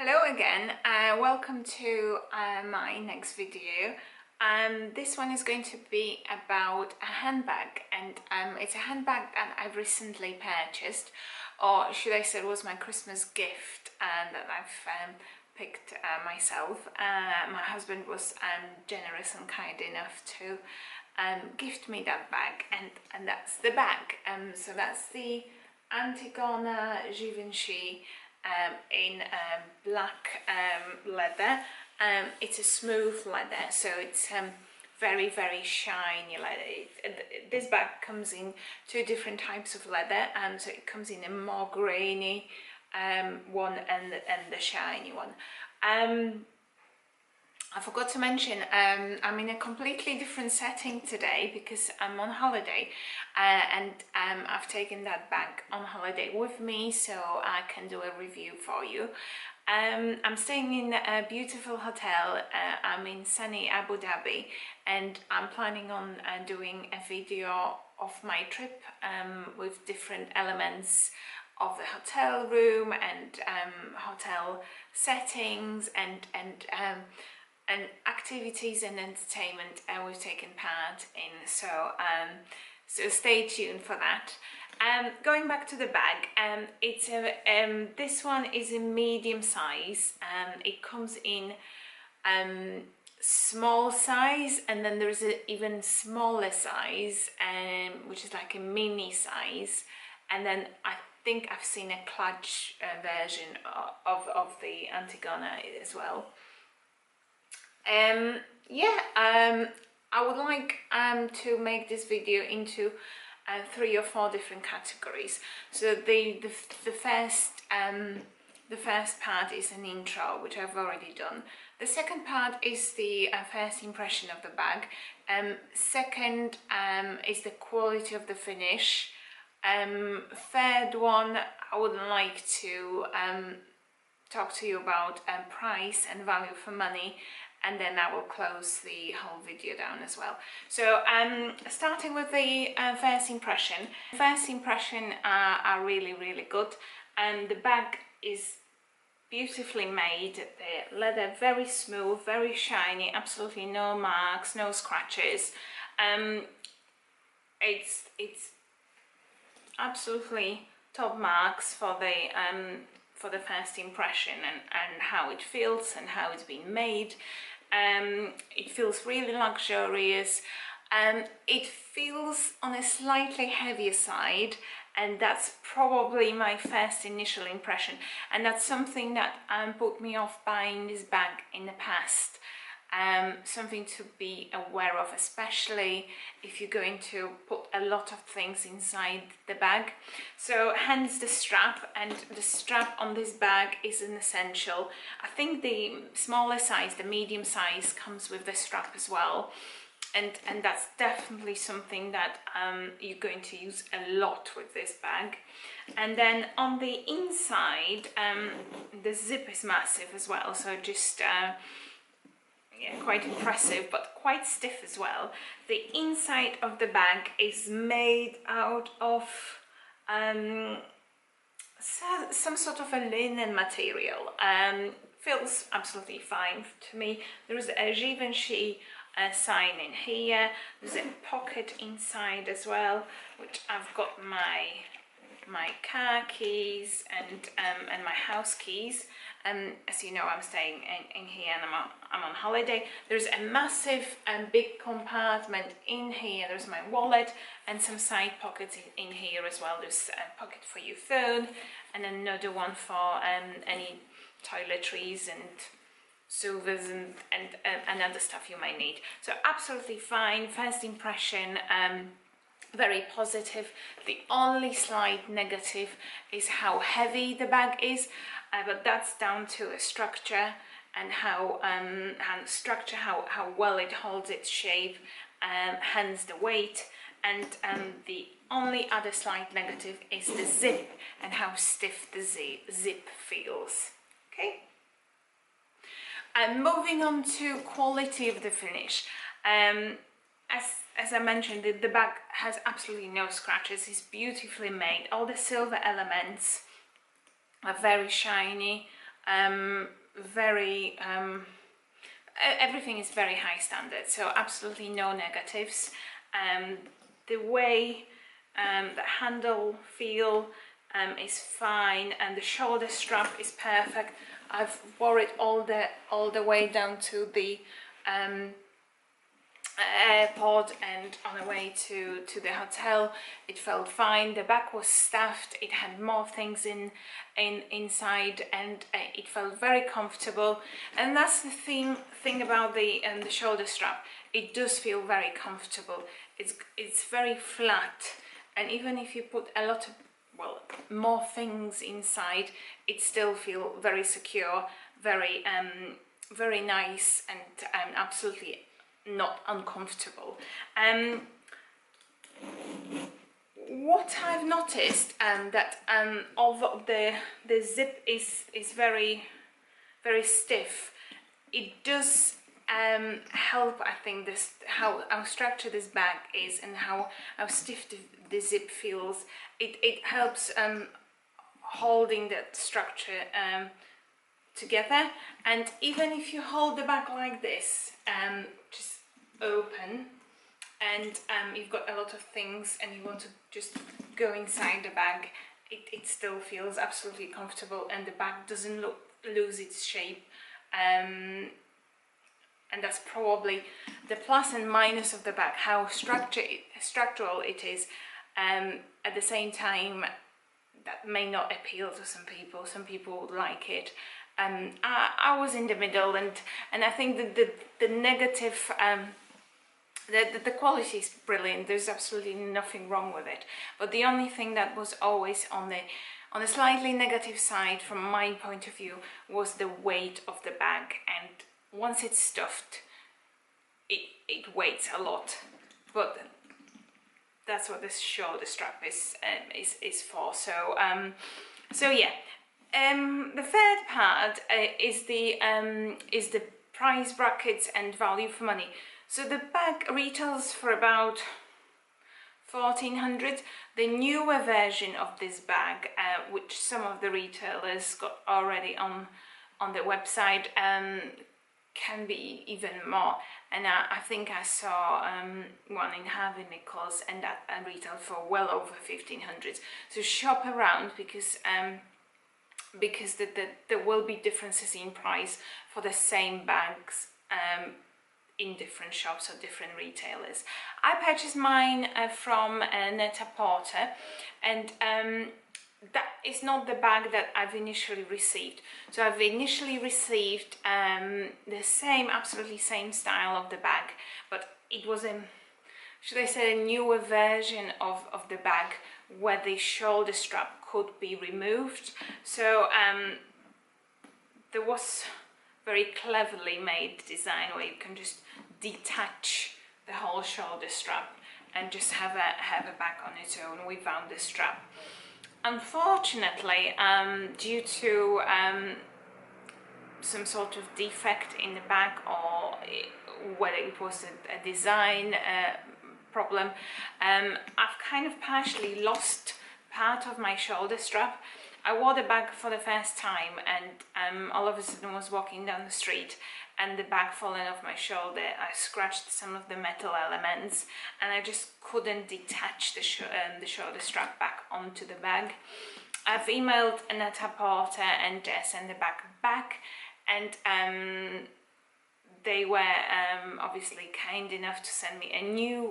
Hello again, welcome to my next video. This one is going to be about a handbag, and it's a handbag that I've recently purchased, or should I say it was my Christmas gift that I've picked myself. My husband was generous and kind enough to gift me that bag, and that's the bag. So that's the Antigona Givenchy in black leather. It's a smooth leather, so it's very shiny leather. This bag comes in two different types of leather, so it comes in a more grainy one and the shiny one. I forgot to mention I'm in a completely different setting today because I'm on holiday, and I've taken that bag on holiday with me so I can do a review for you. I'm staying in a beautiful hotel. I'm in sunny Abu Dhabi, and I'm planning on doing a video of my trip with different elements of the hotel room and hotel settings and activities and entertainment we've taken part in, so stay tuned for that. Going back to the bag, it's a this one is a medium size. It comes in small size, and then there's an even smaller size, which is like a mini size, and then I think I've seen a clutch version of the Antigona as well. I would like to make this video into 3 or 4 different categories. So the first part is an intro, which I've already done. The second part is the first impression of the bag. Second is the quality of the finish. Third one, I would like to talk to you about price and value for money, and then I will close the whole video down as well. So starting with the first impression. First impression are really good, and the bag is beautifully made. The leather very smooth, very shiny, absolutely no marks, no scratches. It's absolutely top marks for the first impression, and how it feels and how it's been made. It feels really luxurious. It feels on a slightly heavier side, and that's probably my first initial impression, and that's something that put me off buying this bag in the past. Something to be aware of, especially if you're going to put a lot of things inside the bag. So hence the strap, and the strap on this bag is an essential. I think the smaller size, the medium size, comes with the strap as well, and that's definitely something that you're going to use a lot with this bag. And then on the inside, the zip is massive as well, so just yeah, quite impressive, but quite stiff as well. The inside of the bag is made out of some sort of a linen material. Feels absolutely fine to me. There is a Givenchy sign in here. There's a pocket inside as well, which I've got my car keys and my house keys. As you know, I'm staying in here, and I'm on holiday. There's a massive and big compartment in here. There's my wallet and some side pockets in here as well. There's a pocket for your phone, and another one for any toiletries and silvers and other stuff you might need. So absolutely fine. First impression, very positive. The only slight negative is how heavy the bag is, but that's down to a structure and how well it holds its shape, hence the weight. And the only other slight negative is the zip and how stiff the zip feels. Okay. And moving on to quality of the finish. As I mentioned, the bag has absolutely no scratches. It's beautifully made. All the silver elements are very shiny. very everything is very high standard, so absolutely no negatives. The way the handle feel is fine, and the shoulder strap is perfect. I've wore it all the way down to the airport and on the way to the hotel. It felt fine. The bag was stuffed, it had more things inside, and it felt very comfortable. And that's the thing about the shoulder strap. It does feel very comfortable. It's very flat, and even if you put a lot of more things inside, it still feels very secure, very very nice, and absolutely not uncomfortable. What I've noticed that although the zip is very stiff, it does help, I think, this how structured this bag is and how stiff the zip feels. It helps holding that structure together. And even if you hold the bag like this, just open, and you've got a lot of things and you want to just go inside the bag, it still feels absolutely comfortable, and the bag doesn't lose its shape. And that's probably the plus and minus of the bag, how structural it is. At the same time, that may not appeal to some people. Some people like it. I was in the middle, and I think that the negative, the quality is brilliant. There's absolutely nothing wrong with it. But the only thing that was always on the slightly negative side, from my point of view, was the weight of the bag. And once it's stuffed, it weighs a lot. But that's what this shoulder strap is for. So yeah. The third part is the price brackets and value for money. So the bag retails for about 1,400. The newer version of this bag, which some of the retailers got already on the website, can be even more. And I think I saw one in Harvey Nichols, and that retailed for well over 1,500. So shop around, because there will be differences in price for the same bags in different shops or different retailers. I purchased mine from Net-a-Porter, and that is not the bag that I've initially received. So I've initially received the absolutely same style of the bag, but it was should I say, a newer version of the bag, where the shoulder strap could be removed. So there was very cleverly made design where you can just detach the whole shoulder strap and just have a bag on its own without the strap. Unfortunately, due to some sort of defect in the bag, or whether it was a design problem, I've kind of partially lost part of my shoulder strap. I wore the bag for the first time, and all of a sudden was walking down the street, and the bag fallen off my shoulder. I scratched some of the metal elements, and I just couldn't detach the shoulder strap back onto the bag. I've emailed Net-a-Porter and sent the bag back, and they were obviously kind enough to send me a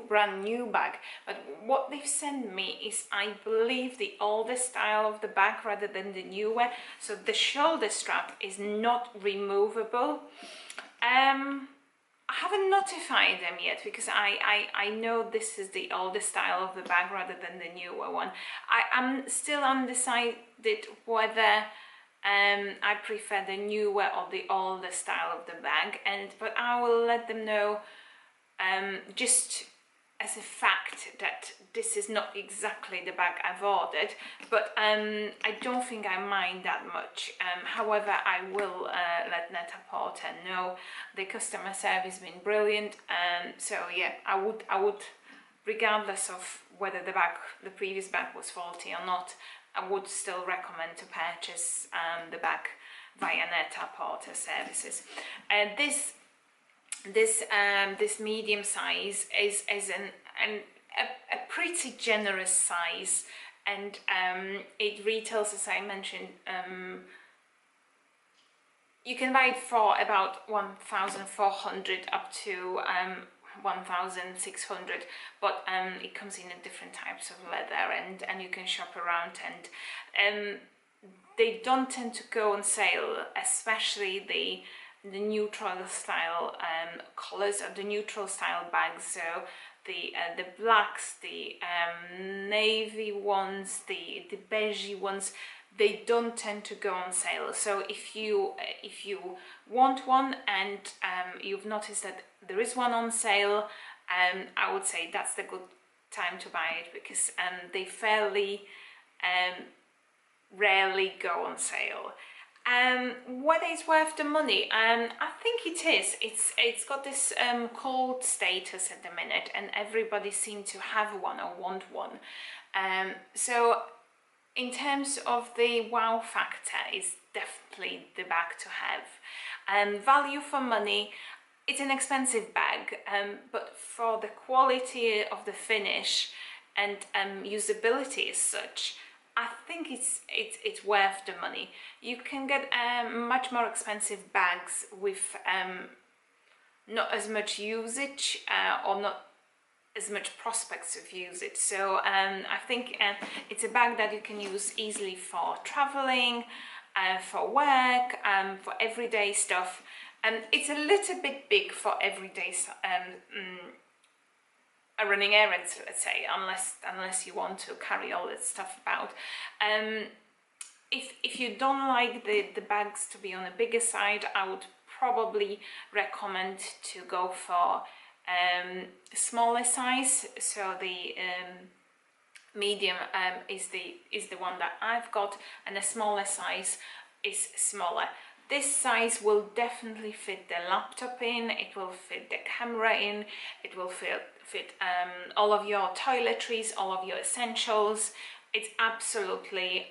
brand new bag. But what they've sent me is, I believe, the older style of the bag rather than the newer. So the shoulder strap is not removable. I haven't notified them yet, because I know this is the older style of the bag rather than the newer one. I'm still undecided whether I prefer the newer or the older style of the bag, but I will let them know, just as a fact, that this is not exactly the bag I've ordered, but I don't think I mind that much. However, I will let Net-a-Porter know. The customer service has been brilliant, so yeah, I would, regardless of whether the previous bag was faulty or not, I would still recommend to purchase the bag via Net-a-Porter services. And this medium size is a pretty generous size, and it retails, as I mentioned, you can buy it for about 1,400 up to 1,600, but it comes in different types of leather, and you can shop around, and they don't tend to go on sale, especially the neutral style colors or the neutral style bags. So the blacks, the navy ones, the beigey ones, they don't tend to go on sale. So if you want one and you've noticed that there is one on sale, I would say that's the good time to buy it, because they fairly rarely go on sale. Whether it's worth the money, I think it is. It's got this cult status at the minute, and everybody seems to have one or want one. So in terms of the wow factor, it's definitely the bag to have. Value for money, it's an expensive bag, but for the quality of the finish and usability as such, I think it's worth the money. You can get much more expensive bags with not as much usage or not as much prospects of usage. So I think it's a bag that you can use easily for traveling, for work, for everyday stuff. And it's a little bit big for everyday running errands, let's say, unless you want to carry all that stuff about. If you don't like the bags to be on a bigger side, I would probably recommend to go for smaller size. So the medium is the one that I've got, and the smaller size is smaller. This size will definitely fit the laptop in, it will fit the camera in, it will fit all of your toiletries, all of your essentials. It's absolutely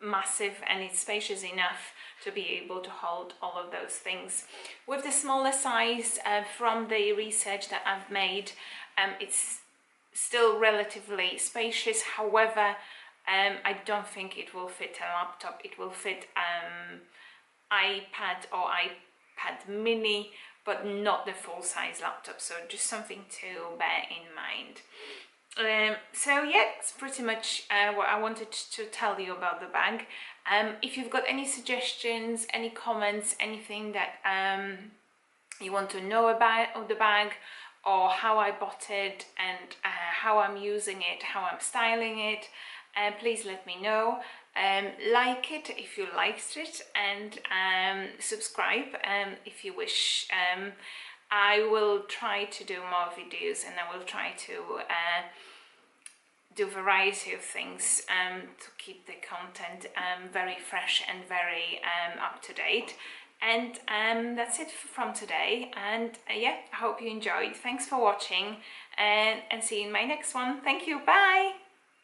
massive, and it's spacious enough to be able to hold all of those things. With the smaller size, from the research that I've made, it's still relatively spacious. However, I don't think it will fit a laptop. It will fit iPad or iPad mini, but not the full-size laptop. So just something to bear in mind. So yeah, it's pretty much what I wanted to tell you about the bag. If you've got any suggestions, any comments, anything that you want to know about the bag, or how I bought it, and how I'm using it, how I'm styling it, please let me know. Like it if you liked it, and subscribe if you wish. I will try to do more videos, and I will try to do a variety of things to keep the content very fresh and very up to date. And that's it from today, and yeah, I hope you enjoyed. Thanks for watching, and see you in my next one. Thank you, bye.